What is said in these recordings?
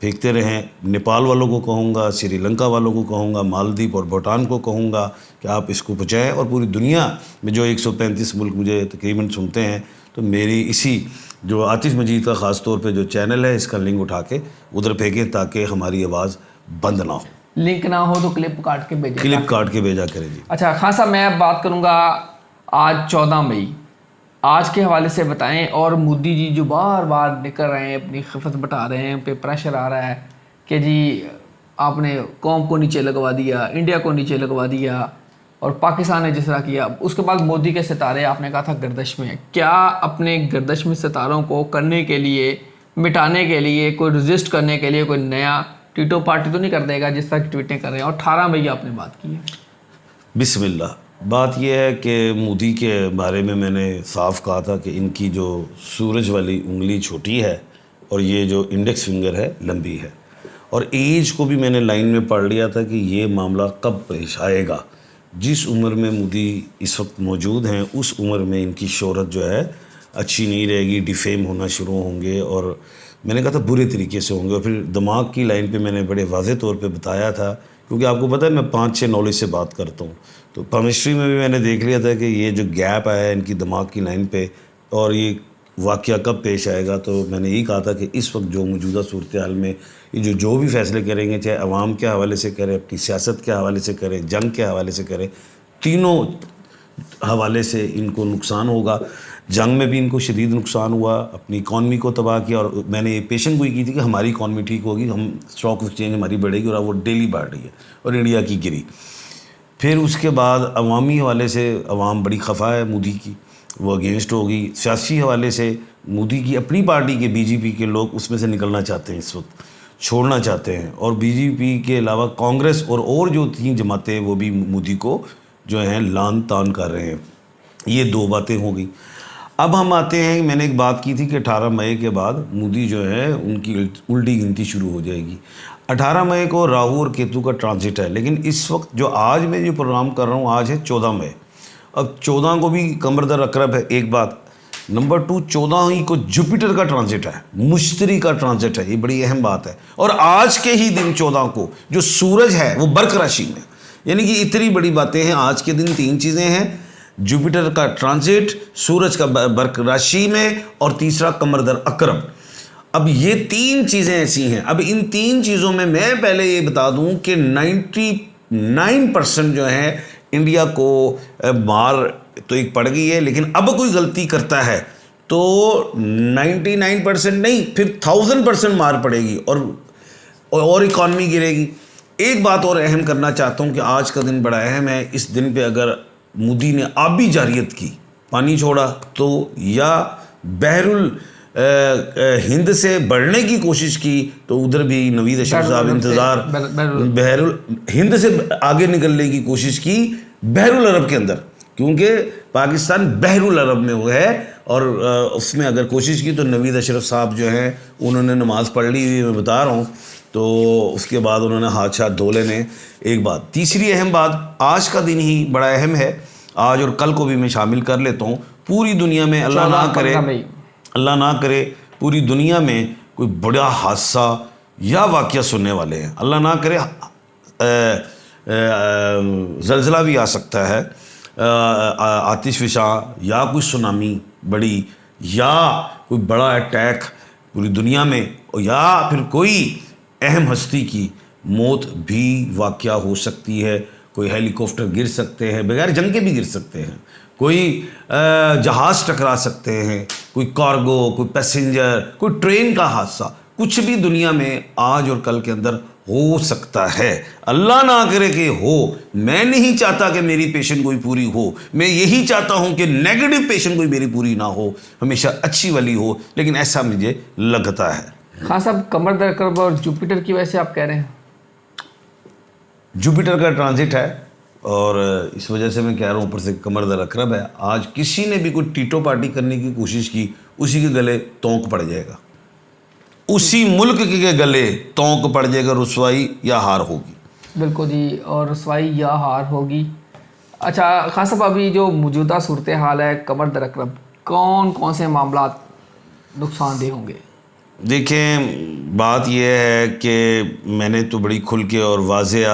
پھینکتے رہیں. نیپال والوں کو کہوں گا, سری لنکا والوں کو کہوں گا, مالدیپ اور بھوٹان کو کہوں گا کہ آپ اس کو پہنچائیں, اور پوری دنیا میں جو 135 ملک مجھے تقریباً سنتے ہیں, تو میری اسی جو عاطف مجید کا خاص طور پہ جو چینل ہے اس کا لنک اٹھا کے ادھر پھینکیں تاکہ ہماری آواز بند نہ ہو. لنک نہ ہو تو کلپ کاٹ کے بھیجیں. کلپ کاٹ کے بھیجا کریں جی. اچھا خان صاحب, میں اب بات کروں گا آج 14 مئی, آج کے حوالے سے بتائیں. اور مودی جی جو بار بار نکل رہے ہیں, اپنی خفت بٹا رہے ہیں, ان پہ پریشر آ رہا ہے کہ جی آپ نے قوم کو نیچے لگوا دیا, انڈیا کو نیچے لگوا دیا, اور پاکستان نے جس طرح کیا. اس کے بعد مودی کے ستارے آپ نے کہا تھا گردش میں. کیا اپنے گردش میں ستاروں کو کرنے کے لیے, مٹانے کے لیے, کوئی رجسٹ کرنے کے لیے کوئی نیا ٹیٹو پارٹی تو نہیں کر دے گا جس طرح کی ٹویٹیں کر رہے ہیں؟ اور 18 مئی آپ نے بات کی ہے. بسم اللہ. بات یہ ہے کہ مودی کے بارے میں نے صاف کہا تھا کہ ان کی جو سورج والی انگلی چھوٹی ہے اور یہ جو انڈیکس فنگر ہے لمبی ہے, اور ایج کو بھی میں نے لائن میں پڑھ لیا تھا کہ یہ معاملہ کب پیش آئے گا. جس عمر میں مودی اس وقت موجود ہیں اس عمر میں ان کی شہرت جو ہے اچھی نہیں رہے گی, ڈیفیم ہونا شروع ہوں گے, اور میں نے کہا تھا برے طریقے سے ہوں گے. اور پھر دماغ کی لائن پہ میں نے بڑے واضح طور پہ بتایا تھا, کیونکہ آپ کو پتہ ہے میں 5-6 نالج سے بات کرتا ہوں, تو کیمسٹری میں بھی میں نے دیکھ لیا تھا کہ یہ جو گیپ آیا ہے ان کی دماغ کی لائن پہ اور یہ واقعہ کب پیش آئے گا. تو میں نے یہی کہا تھا کہ اس وقت جو موجودہ صورتحال میں یہ جو بھی فیصلے کریں گے, چاہے عوام کے حوالے سے کریں, اپنی سیاست کے حوالے سے کریں, جنگ کے حوالے سے کریں, تینوں حوالے سے ان کو نقصان ہوگا. جنگ میں بھی ان کو شدید نقصان ہوا, اپنی اکانومی کو تباہ کیا, اور میں نے یہ پیشن گوئی کی تھی کہ ہماری اکانومی ٹھیک ہوگی, ہم اسٹاک ایکسچینج ہماری بڑھے گی, اور وہ ڈیلی بڑھ رہی ہے, اور انڈیا کی گری. پھر اس کے بعد عوامی حوالے سے عوام بڑی خفا ہے مودی کی, وہ اگینسٹ ہوگی. سیاسی حوالے سے مودی کی اپنی پارٹی کے BJP کے لوگ اس میں سے نکلنا چاہتے ہیں, اس وقت چھوڑنا چاہتے ہیں, اور BJP کے علاوہ کانگریس اور جو 3 جماعتیں وہ بھی مودی کو جو ہیں لان تان کر رہے ہیں. یہ 2 باتیں ہو گئی. اب ہم آتے ہیں, میں نے ایک بات کی تھی کہ 18 مئی کے بعد مودی جو ہے ان کی الٹی گنتی شروع ہو جائے گی. 18 مئی کو راہو اور کیتو کا ٹرانزٹ ہے, لیکن اس وقت جو آج میں جو پروگرام کر رہا ہوں آج ہے 14 مئی. اب 14 کو بھی قمر در عقرب ہے, ایک بات. نمبر 2, 14 ہی کو جوپیٹر کا ٹرانزٹ ہے, مشتری کا ٹرانزٹ ہے, یہ بڑی اہم بات ہے. اور آج کے ہی دن 14 کو جو سورج ہے وہ برق راشی میں, یعنی کہ اتنی بڑی باتیں ہیں. آج کے دن 3 چیزیں ہیں, جوپیٹر کا ٹرانزٹ, سورج کا برق راشی میں, اور تیسرا قمر در عقرب. اب یہ 3 چیزیں ایسی ہیں. اب ان 3 چیزوں میں پہلے یہ بتا دوں کہ 99% جو ہے انڈیا کو مار تو ایک پڑ گئی ہے, لیکن اب کوئی غلطی کرتا ہے تو 99% نہیں, پھر 1000% مار پڑے گی, اور اکانومی گرے گی. ایک بات اور اہم کرنا چاہتا ہوں کہ آج کا دن بڑا اہم ہے. اس دن پہ اگر مودی نے آبی جارحیت کی, پانی چھوڑا, تو یا بحر ہند سے بڑھنے کی کوشش کی, تو ادھر بھی نوید اشرف صاحب انتظار, بحر ہند سے آگے نکلنے کی کوشش کی بحر العرب کے اندر, کیونکہ پاکستان بحر العرب میں وہ ہے, اور اس میں اگر کوشش کی تو نوید اشرف صاحب جو ہیں انہوں نے نماز پڑھ لی ہوئی, میں بتا رہا ہوں, تو اس کے بعد انہوں نے ہاتھ دھو لینے. ایک بات. تیسری اہم بات, آج کا دن ہی بڑا اہم ہے, آج اور کل کو بھی میں شامل کر لیتا ہوں. پوری دنیا میں اللہ نہ کرے پوری دنیا میں کوئی بڑا حادثہ یا واقعہ سننے والے ہیں. اللہ نہ کرے زلزلہ بھی آ سکتا ہے, آتش فشاں, یا کوئی سونامی بڑی, یا کوئی بڑا اٹیک پوری دنیا میں, یا پھر کوئی اہم ہستی کی موت بھی واقعہ ہو سکتی ہے. کوئی ہیلی کاپٹر گر سکتے ہیں, بغیر جنگ کے بھی گر سکتے ہیں, کوئی جہاز ٹکرا سکتے ہیں, کوئی کارگو, کوئی پیسنجر, کوئی ٹرین کا حادثہ, کچھ بھی دنیا میں آج اور کل کے اندر ہو سکتا ہے. اللہ نہ کرے کہ ہو. میں نہیں چاہتا کہ میری پیشن گوئی پوری ہو, میں یہی چاہتا ہوں کہ نیگیٹو پیشن گوئی میری پوری نہ ہو, ہمیشہ اچھی والی ہو, لیکن ایسا مجھے لگتا ہے. خان صاحب, قمر در عقرب اور جوپیٹر کی وجہ سے آپ کہہ رہے ہیں؟ جوپیٹر کا ٹرانزٹ ہے, اور اس وجہ سے میں کہہ رہا ہوں اوپر سے قمر در عقرب ہے. آج کسی نے بھی کوئی ٹیٹو پارٹی کرنے کی کوشش کی, اسی کے گلے تونک پڑ جائے گا, اسی ملک کے گلے تونک پڑ جائے گا, رسوائی یا ہار ہوگی. بالکل جی, اور رسوائی یا ہار ہوگی. اچھا خان صاحب, ابھی جو موجودہ صورتحال ہے قمر در عقرب, کون سے معاملات نقصان دہ ہوں گے؟ دیکھیں بات یہ ہے کہ میں نے تو بڑی کھل کے اور واضح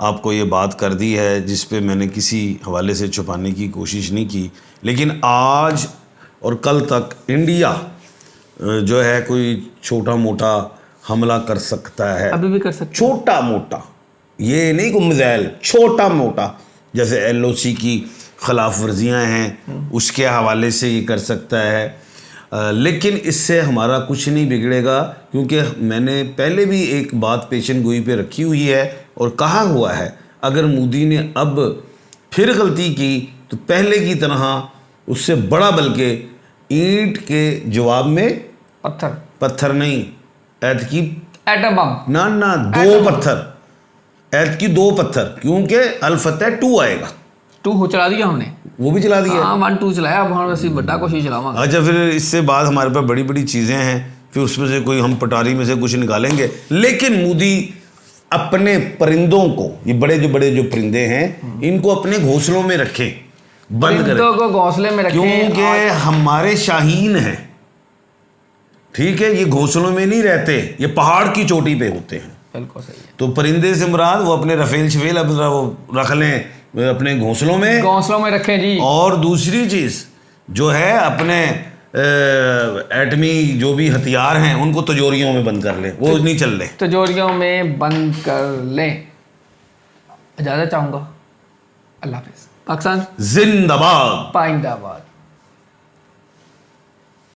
آپ کو یہ بات کر دی ہے جس پہ میں نے کسی حوالے سے چھپانے کی کوشش نہیں کی، لیکن آج اور کل تک انڈیا جو ہے کوئی چھوٹا موٹا حملہ کر سکتا ہے، ابھی بھی کر سکتے چھوٹا موٹا، یہ نہیں کوئی میزائل، چھوٹا موٹا، جیسے ایل او سی کی خلاف ورزیاں ہیں اس کے حوالے سے یہ کر سکتا ہے، لیکن اس سے ہمارا کچھ نہیں بگڑے گا، کیونکہ میں نے پہلے بھی ایک بات پیشن گوئی پہ رکھی ہوئی ہے اور کہا ہوا ہے اگر مودی نے اب پھر غلطی کی تو پہلے کی طرح اس سے بڑا، بلکہ اینٹ کے جواب میں پتھر نہیں، ایت کی ایٹم بم، نہ دو پتھر، ایت کی 2 پتھر، کیونکہ الفتح 2 آئے گا، 2 چلا دیا ہم نے، وہ بھی چلا دیا۔ ہاں 1 2 چلایا، اب ہم ویسے بڑا کوشش چلاواں گا۔ اچھا پھر اس سے بعد ہمارے پاس بڑی بڑی چیزیں ہیں، پھر اس میں سے کوئی ہم پٹاری میں سے کچھ نکالیں گے، لیکن مودی اپنے پرندوں کو، یہ بڑے جو پرندے ہیں ان کو اپنے گھونسلوں میں رکھیں، بند کریں، پرندوں کو گھونسلے میں رکھیں، کیونکہ ہمارے شاہین ہیں، ٹھیک ہے، یہ گھونسلوں میں نہیں رہتے، یہ پہاڑ کی چوٹی پہ ہوتے ہیں۔ بالکل صحیح ہے، تو پرندے سے مراد وہ اپنے رفیل شفیل اب وہ رکھ لیں اپنے گھونسلوں میں رکھیں جی۔ اور دوسری چیز جو ہے اپنے ایٹمی جو بھی ہتھیار ہیں ان کو تجوریوں میں بند کر لیں، وہ نہیں چل رہے، تجوریوں میں بند کر لیں۔ اجازت چاہوں گا، اللہ حافظ۔ پاکستان زندہ باد۔ پائندہ باد۔